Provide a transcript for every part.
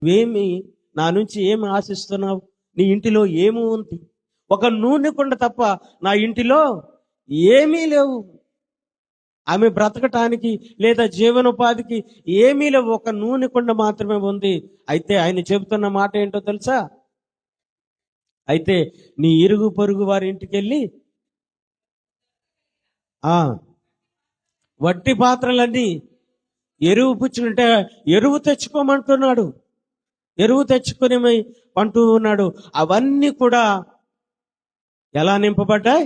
నువ్వేమి నా నుంచి ఏమి ఆశిస్తున్నావు? నీ ఇంటిలో ఏమి ఉంది? ఒక నూనె కుండ తప్ప నా ఇంటిలో ఏమీ లేవు. ఆమె బ్రతకటానికి లేదా జీవనోపాధికి ఏమీ లేవు. ఒక నూనె కుండ మాత్రమే ఉంది. అయితే ఆయన చెబుతున్న మాట ఏంటో తెలుసా? అయితే నీ ఇరుగు పొరుగు వారి ఇంటికి వెళ్ళి వట్టి పాత్రలన్నీ ఎరువు పుచ్చుకుంటే ఎరువు తెచ్చుకోమంటున్నాడు. ఎరువు తెచ్చుకుని అంటూ ఉన్నాడు. అవన్నీ కూడా ఎలా నింపబడ్డాయి?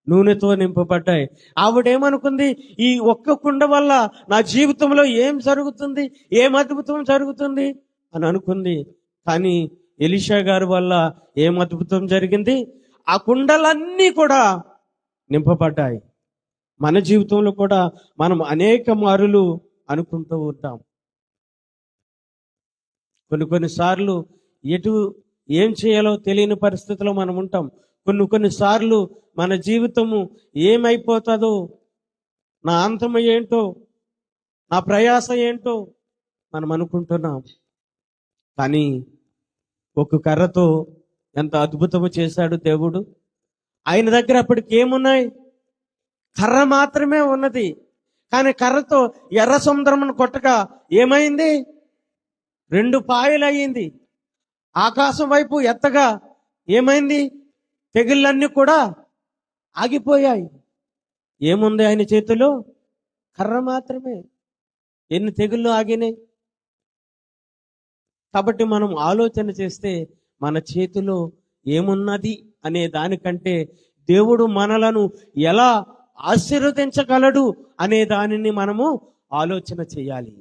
నూనెతో నింపబడ్డాయి. ఆవిడేమనుకుంది? ఈ ఒక్క కుండ వల్ల నా జీవితంలో ఏం జరుగుతుంది, ఏం అద్భుతం జరుగుతుంది అని అనుకుంది. కానీ ఎలీషా గారి వల్ల ఏం అద్భుతం జరిగింది? ఆ కుండలన్నీ కూడా నింపబడ్డాయి. మన జీవితంలో కూడా మనం అనేక మారులు అనుకుంటూ ఉంటాం. కొన్నిసార్లు ఏం చేయాలో తెలియని పరిస్థితిలో మనం ఉంటాం. కొన్నిసార్లు మన జీవితము ఏమైపోతుందో, నా అంతం ఏంటో, నా ప్రయాస ఏంటో మనం అనుకుంటున్నాం. కానీ ఒక కర్రతో ఎంత అద్భుతము చేశాడు దేవుడు. ఆయన దగ్గర అప్పటికి ఏమున్నాయి? కర్ర మాత్రమే ఉన్నది. కానీ కర్రతో ఎర్ర సముద్రమును కొట్టగా ఏమైంది? 2 పాయలు అయ్యింది. ఆకాశం వైపు ఎత్తగా ఏమైంది? తెగుళ్ళన్నీ కూడా ఆగిపోయాయి. ఏముంది ఆయన చేతిలో? కర్ర మాత్రమే. ఎన్ని తెగుళ్ళు ఆగినాయి? కాబట్టి మనం ఆలోచన చేస్తే మన చేతిలో ఏమున్నది అనే దానికంటే దేవుడు మనలను ఎలా ఆశీర్వదించగలడు అనే దానిని మనము ఆలోచన చేయాలి.